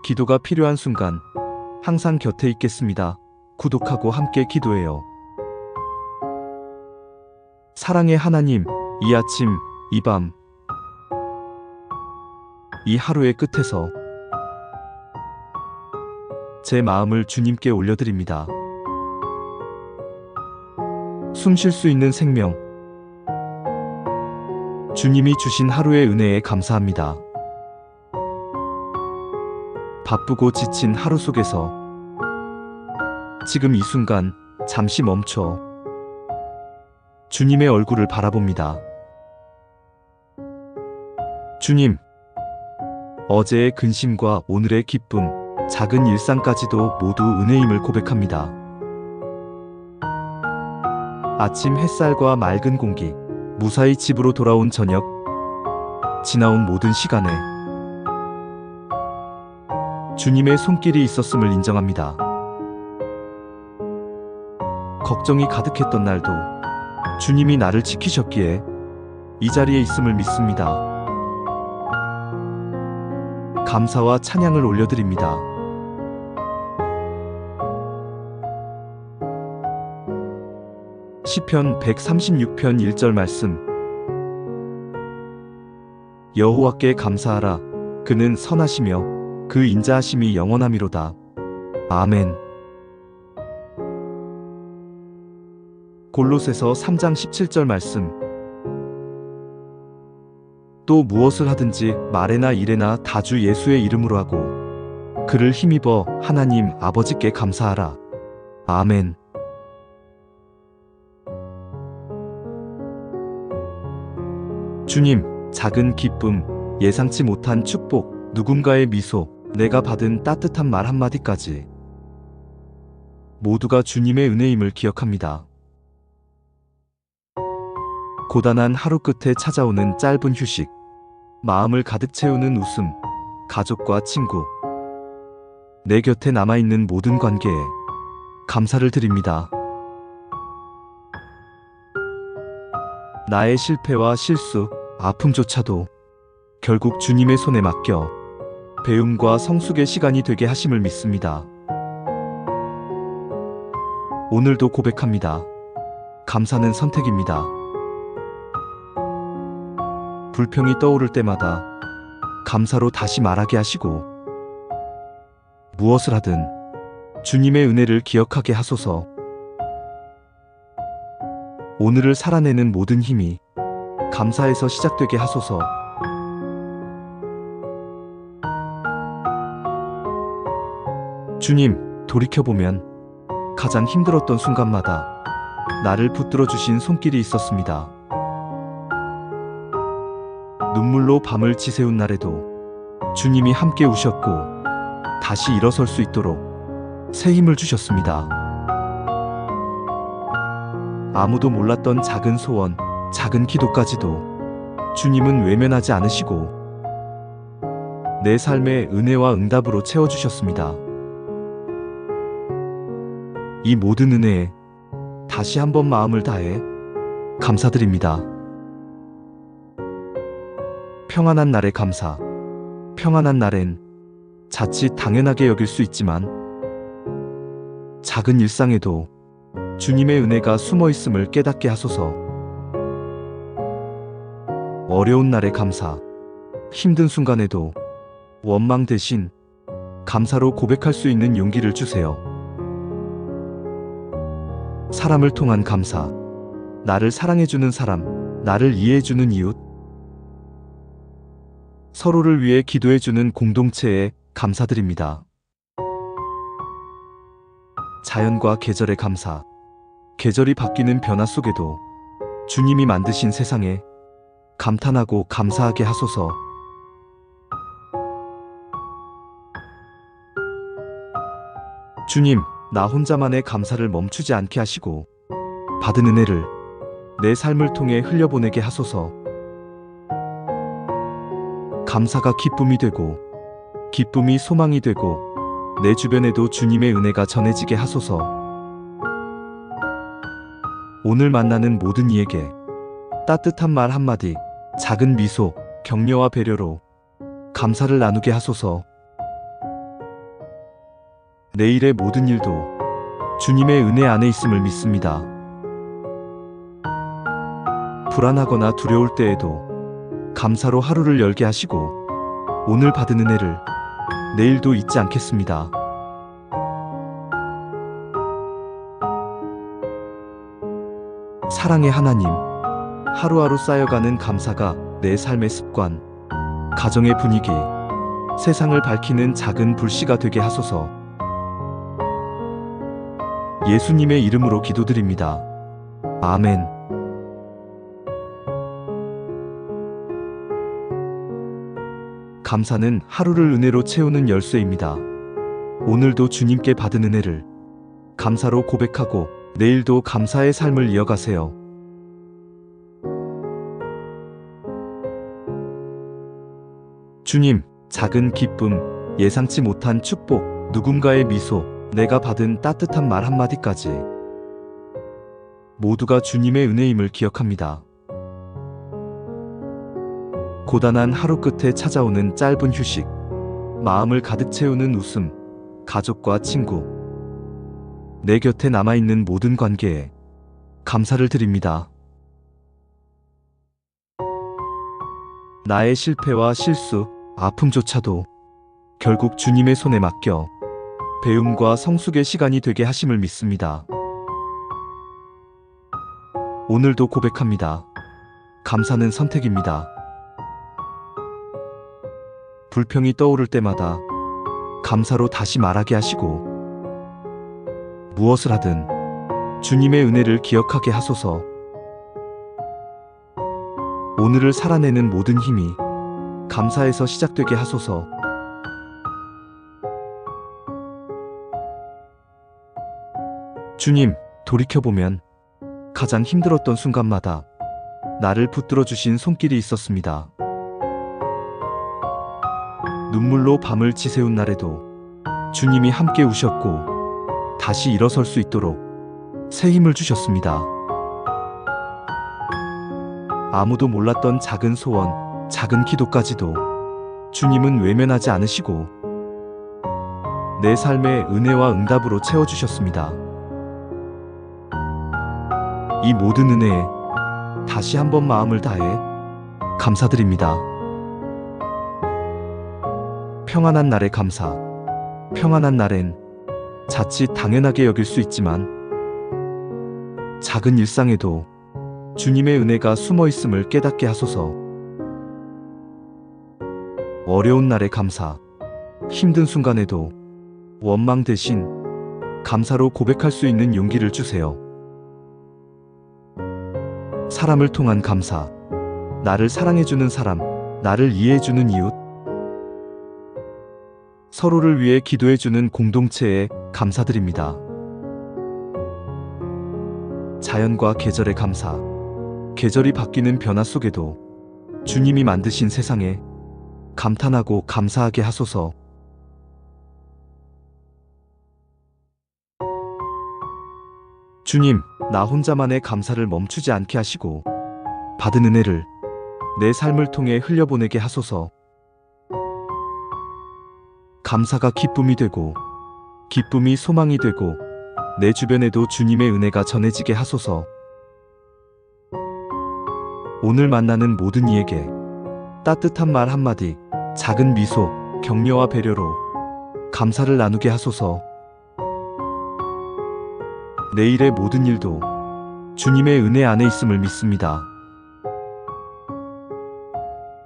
기도가 필요한 순간 항상 곁에 있겠습니다. 구독하고 함께 기도해요. 사랑의 하나님, 이 아침, 이 밤, 이 하루의 끝에서 제 마음을 주님께 올려드립니다. 숨 쉴 수 있는 생명, 주님이 주신 하루의 은혜에 감사합니다. 바쁘고 지친 하루 속에서 지금 이 순간 잠시 멈춰 주님의 얼굴을 바라봅니다. 주님, 어제의 근심과 오늘의 기쁨, 작은 일상까지도 모두 은혜임을 고백합니다. 아침 햇살과 맑은 공기, 무사히 집으로 돌아온 저녁, 지나온 모든 시간에 주님의 손길이 있었음을 인정합니다. 걱정이 가득했던 날도 주님이 나를 지키셨기에 이 자리에 있음을 믿습니다. 감사와 찬양을 올려드립니다. 시편 136편 1절 말씀. 여호와께 감사하라. 그는 선하시며 그 인자하심이 영원하미로다. 아멘. 골로새서 3장 17절 말씀. 또 무엇을 하든지 말에나 일에나 다 주 예수의 이름으로 하고 그를 힘입어 하나님 아버지께 감사하라. 아멘. 주님, 작은 기쁨, 예상치 못한 축복, 누군가의 미소, 내가 받은 따뜻한 말 한마디까지 모두가 주님의 은혜임을 기억합니다. 고단한 하루 끝에 찾아오는 짧은 휴식, 마음을 가득 채우는 웃음, 가족과 친구, 내 곁에 남아있는 모든 관계에 감사를 드립니다. 나의 실패와 실수, 아픔조차도 결국 주님의 손에 맡겨 배움과 성숙의 시간이 되게 하심을 믿습니다. 오늘도 고백합니다. 감사는 선택입니다. 불평이 떠오를 때마다 감사로 다시 말하게 하시고 무엇을 하든 주님의 은혜를 기억하게 하소서. 오늘을 살아내는 모든 힘이 감사에서 시작되게 하소서. 주님, 돌이켜보면 가장 힘들었던 순간마다 나를 붙들어 주신 손길이 있었습니다. 눈물로 밤을 지새운 날에도 주님이 함께 우셨고 다시 일어설 수 있도록 새 힘을 주셨습니다. 아무도 몰랐던 작은 소원, 작은 기도까지도 주님은 외면하지 않으시고 내 삶의 은혜와 응답으로 채워주셨습니다. 이 모든 은혜에 다시 한번 마음을 다해 감사드립니다. 평안한 날에 감사. 평안한 날엔 자칫 당연하게 여길 수 있지만 작은 일상에도 주님의 은혜가 숨어 있음을 깨닫게 하소서. 어려운 날에 감사. 힘든 순간에도 원망 대신 감사로 고백할 수 있는 용기를 주세요. 사람을 통한 감사. 나를 사랑해주는 사람, 나를 이해해주는 이웃, 서로를 위해 기도해주는 공동체에 감사드립니다. 자연과 계절의 감사. 계절이 바뀌는 변화 속에도 주님이 만드신 세상에 감탄하고 감사하게 하소서. 주님, 나 혼자만의 감사를 멈추지 않게 하시고 받은 은혜를 내 삶을 통해 흘려보내게 하소서. 감사가 기쁨이 되고 기쁨이 소망이 되고 내 주변에도 주님의 은혜가 전해지게 하소서. 오늘 만나는 모든 이에게 따뜻한 말 한마디, 작은 미소, 격려와 배려로 감사를 나누게 하소서. 내일의 모든 일도 주님의 은혜 안에 있음을 믿습니다. 불안하거나 두려울 때에도 감사로 하루를 열게 하시고 오늘 받은 은혜를 내일도 잊지 않겠습니다. 사랑의 하나님, 하루하루 쌓여가는 감사가 내 삶의 습관, 가정의 분위기, 세상을 밝히는 작은 불씨가 되게 하소서. 예수님의 이름으로 기도드립니다. 아멘. 감사는 하루를 은혜로 채우는 열쇠입니다. 오늘도 주님께 받은 은혜를 감사로 고백하고 내일도 감사의 삶을 이어가세요. 주님, 작은 기쁨, 예상치 못한 축복, 누군가의 미소, 내가 받은 따뜻한 말 한마디까지 모두가 주님의 은혜임을 기억합니다. 고단한 하루 끝에 찾아오는 짧은 휴식, 마음을 가득 채우는 웃음, 가족과 친구, 내 곁에 남아있는 모든 관계에 감사를 드립니다. 나의 실패와 실수, 아픔조차도 결국 주님의 손에 맡겨 배움과 성숙의 시간이 되게 하심을 믿습니다. 오늘도 고백합니다. 감사는 선택입니다. 불평이 떠오를 때마다 감사로 다시 말하게 하시고 무엇을 하든 주님의 은혜를 기억하게 하소서. 오늘을 살아내는 모든 힘이 감사에서 시작되게 하소서. 주님, 돌이켜보면 가장 힘들었던 순간마다 나를 붙들어 주신 손길이 있었습니다. 눈물로 밤을 지새운 날에도 주님이 함께 우셨고 다시 일어설 수 있도록 새 힘을 주셨습니다. 아무도 몰랐던 작은 소원, 작은 기도까지도 주님은 외면하지 않으시고 내 삶의 은혜와 응답으로 채워주셨습니다. 이 모든 은혜에 다시 한번 마음을 다해 감사드립니다. 평안한 날에 감사. 평안한 날엔 자칫 당연하게 여길 수 있지만 작은 일상에도 주님의 은혜가 숨어 있음을 깨닫게 하소서. 어려운 날에 감사. 힘든 순간에도 원망 대신 감사로 고백할 수 있는 용기를 주세요. 사람을 통한 감사. 나를 사랑해주는 사람, 나를 이해해주는 이웃, 서로를 위해 기도해주는 공동체에 감사드립니다. 자연과 계절의 감사. 계절이 바뀌는 변화 속에도 주님이 만드신 세상에 감탄하고 감사하게 하소서. 주님, 나 혼자만의 감사를 멈추지 않게 하시고 받은 은혜를 내 삶을 통해 흘려보내게 하소서. 감사가 기쁨이 되고 기쁨이 소망이 되고 내 주변에도 주님의 은혜가 전해지게 하소서. 오늘 만나는 모든 이에게 따뜻한 말 한마디, 작은 미소, 격려와 배려로 감사를 나누게 하소서. 내일의 모든 일도 주님의 은혜 안에 있음을 믿습니다.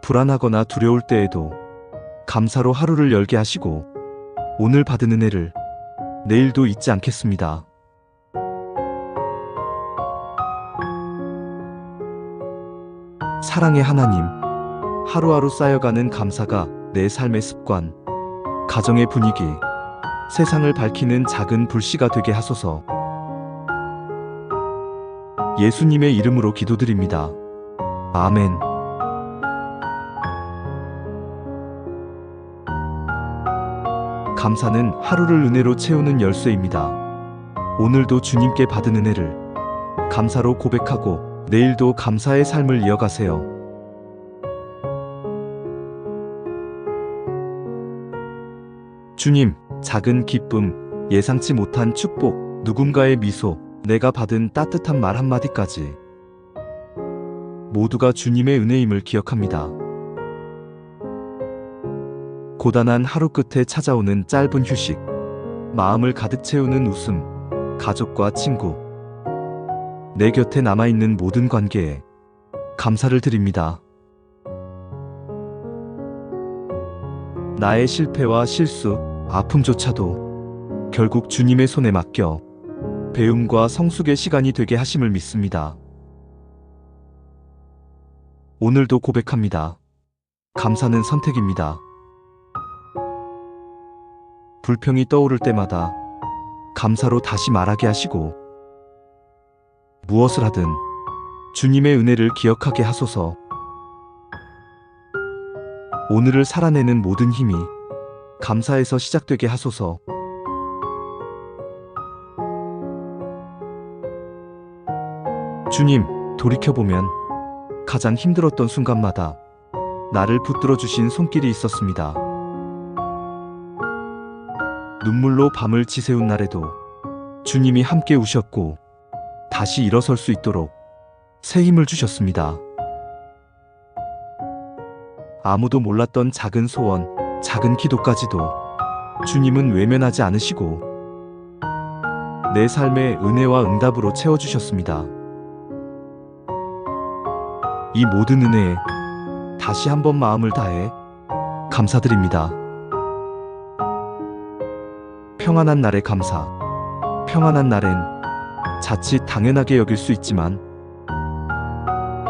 불안하거나 두려울 때에도 감사로 하루를 열게 하시고 오늘 받은 은혜를 내일도 잊지 않겠습니다. 사랑의 하나님, 하루하루 쌓여가는 감사가 내 삶의 습관, 가정의 분위기, 세상을 밝히는 작은 불씨가 되게 하소서. 예수님의 이름으로 기도드립니다. 아멘. 감사는 하루를 은혜로 채우는 열쇠입니다. 오늘도 주님께 받은 은혜를 감사로 고백하고 내일도 감사의 삶을 이어가세요. 주님, 작은 기쁨, 예상치 못한 축복, 누군가의 미소, 내가 받은 따뜻한 말 한마디까지 모두가 주님의 은혜임을 기억합니다. 고단한 하루 끝에 찾아오는 짧은 휴식, 마음을 가득 채우는 웃음, 가족과 친구, 내 곁에 남아있는 모든 관계에 감사를 드립니다. 나의 실패와 실수, 아픔조차도 결국 주님의 손에 맡겨 배움과 성숙의 시간이 되게 하심을 믿습니다. 오늘도 고백합니다. 감사는 선택입니다. 불평이 떠오를 때마다 감사로 다시 말하게 하시고, 무엇을 하든 주님의 은혜를 기억하게 하소서. 오늘을 살아내는 모든 힘이 감사에서 시작되게 하소서. 주님, 돌이켜보면 가장 힘들었던 순간마다 나를 붙들어 주신 손길이 있었습니다. 눈물로 밤을 지새운 날에도 주님이 함께 우셨고, 다시 일어설 수 있도록 새 힘을 주셨습니다. 아무도 몰랐던 작은 소원, 작은 기도까지도 주님은 외면하지 않으시고 내 삶의 은혜와 응답으로 채워주셨습니다. 이 모든 은혜에 다시 한번 마음을 다해 감사드립니다. 평안한 날에 감사. 평안한 날엔 자칫 당연하게 여길 수 있지만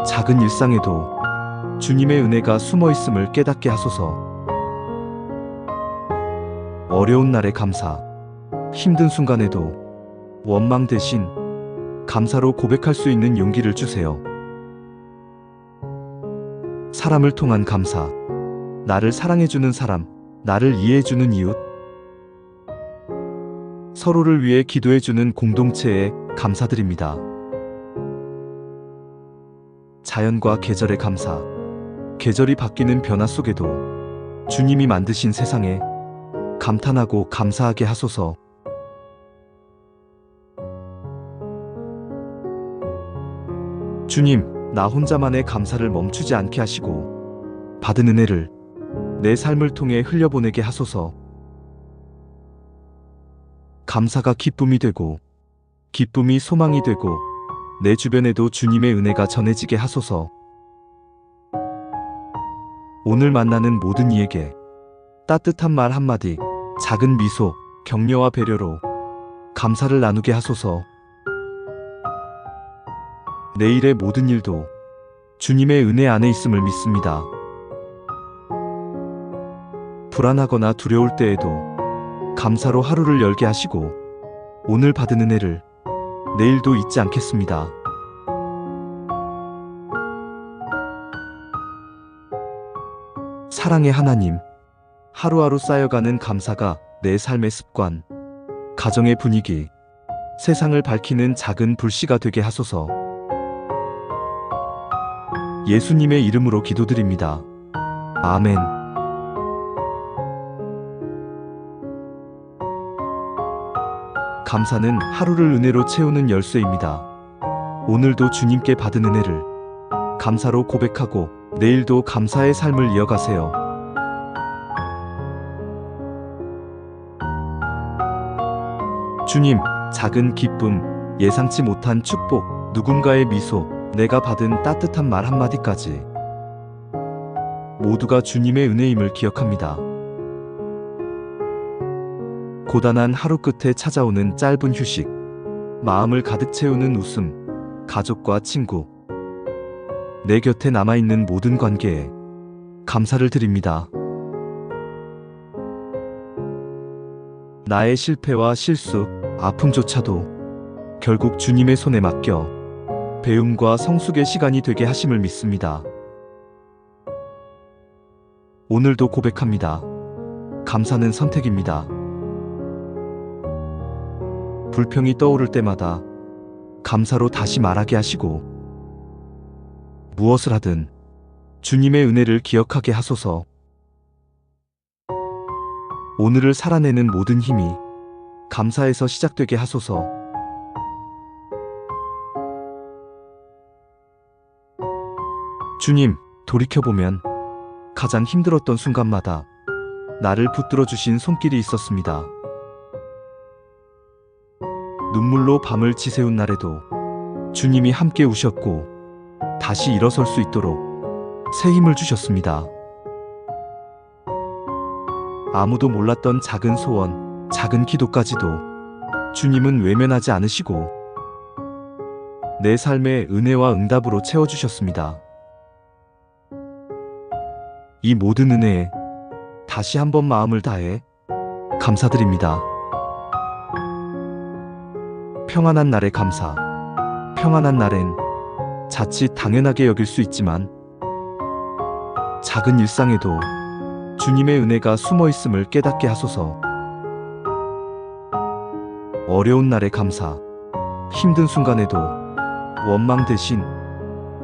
작은 일상에도 주님의 은혜가 숨어 있음을 깨닫게 하소서. 어려운 날에 감사. 힘든 순간에도 원망 대신 감사로 고백할 수 있는 용기를 주세요. 사람을 통한 감사. 나를 사랑해주는 사람, 나를 이해해주는 이웃, 서로를 위해 기도해주는 공동체에 감사드립니다. 자연과 계절의 감사. 계절이 바뀌는 변화 속에도 주님이 만드신 세상에 감탄하고 감사하게 하소서. 주님, 나 혼자만의 감사를 멈추지 않게 하시고 받은 은혜를 내 삶을 통해 흘려보내게 하소서. 감사가 기쁨이 되고, 기쁨이 소망이 되고, 내 주변에도 주님의 은혜가 전해지게 하소서. 오늘 만나는 모든 이에게 따뜻한 말 한마디, 작은 미소, 격려와 배려로 감사를 나누게 하소서. 내일의 모든 일도 주님의 은혜 안에 있음을 믿습니다. 불안하거나 두려울 때에도 감사로 하루를 열게 하시고, 오늘 받은 은혜를 내일도 잊지 않겠습니다. 사랑의 하나님, 하루하루 쌓여가는 감사가 내 삶의 습관, 가정의 분위기, 세상을 밝히는 작은 불씨가 되게 하소서. 예수님의 이름으로 기도드립니다. 아멘. 감사는 하루를 은혜로 채우는 열쇠입니다. 오늘도 주님께 받은 은혜를 감사로 고백하고 내일도 감사의 삶을 이어가세요. 주님, 작은 기쁨, 예상치 못한 축복, 누군가의 미소, 내가 받은 따뜻한 말 한마디까지 모두가 주님의 은혜임을 기억합니다. 고단한 하루 끝에 찾아오는 짧은 휴식, 마음을 가득 채우는 웃음, 가족과 친구, 내 곁에 남아있는 모든 관계에 감사를 드립니다. 나의 실패와 실수, 아픔조차도 결국 주님의 손에 맡겨 배움과 성숙의 시간이 되게 하심을 믿습니다. 오늘도 고백합니다. 감사는 선택입니다. 불평이 떠오를 때마다 감사로 다시 말하게 하시고, 무엇을 하든 주님의 은혜를 기억하게 하소서. 오늘을 살아내는 모든 힘이 감사에서 시작되게 하소서. 주님, 돌이켜보면 가장 힘들었던 순간마다 나를 붙들어 주신 손길이 있었습니다. 눈물로 밤을 지새운 날에도 주님이 함께 우셨고 다시 일어설 수 있도록 새 힘을 주셨습니다. 아무도 몰랐던 작은 소원, 작은 기도까지도 주님은 외면하지 않으시고 내 삶의 은혜와 응답으로 채워주셨습니다. 이 모든 은혜에 다시 한번 마음을 다해 감사드립니다. 평안한 날에 감사. 평안한 날엔 자칫 당연하게 여길 수 있지만 작은 일상에도 주님의 은혜가 숨어 있음을 깨닫게 하소서. 어려운 날에 감사. 힘든 순간에도 원망 대신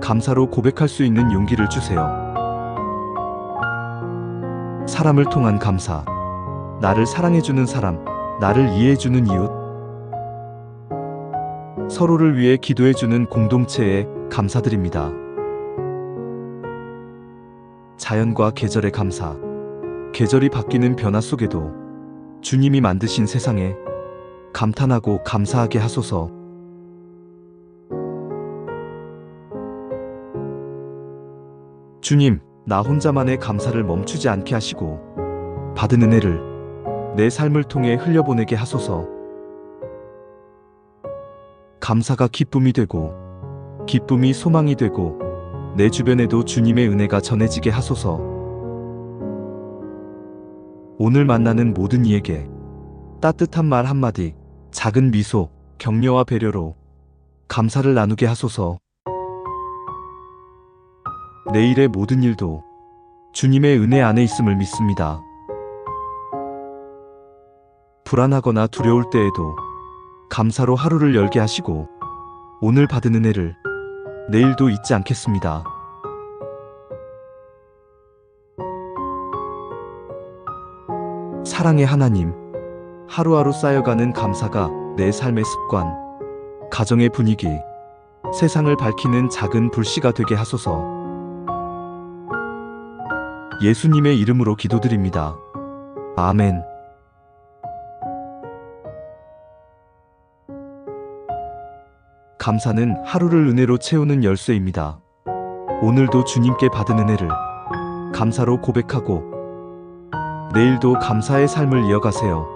감사로 고백할 수 있는 용기를 주세요. 사람을 통한 감사. 나를 사랑해주는 사람, 나를 이해해주는 이웃, 서로를 위해 기도해주는 공동체에 감사드립니다. 자연과 계절의 감사. 계절이 바뀌는 변화 속에도 주님이 만드신 세상에 감탄하고 감사하게 하소서. 주님, 나 혼자만의 감사를 멈추지 않게 하시고 받은 은혜를 내 삶을 통해 흘려보내게 하소서. 감사가 기쁨이 되고 기쁨이 소망이 되고 내 주변에도 주님의 은혜가 전해지게 하소서. 오늘 만나는 모든 이에게 따뜻한 말 한마디, 작은 미소, 격려와 배려로 감사를 나누게 하소서. 내일의 모든 일도 주님의 은혜 안에 있음을 믿습니다. 불안하거나 두려울 때에도 감사로 하루를 열게 하시고 오늘 받은 은혜를 내일도 잊지 않겠습니다. 사랑의 하나님, 하루하루 쌓여가는 감사가 내 삶의 습관, 가정의 분위기, 세상을 밝히는 작은 불씨가 되게 하소서. 예수님의 이름으로 기도드립니다. 아멘. 감사는 하루를 은혜로 채우는 열쇠입니다. 오늘도 주님께 받은 은혜를 감사로 고백하고 내일도 감사의 삶을 이어가세요.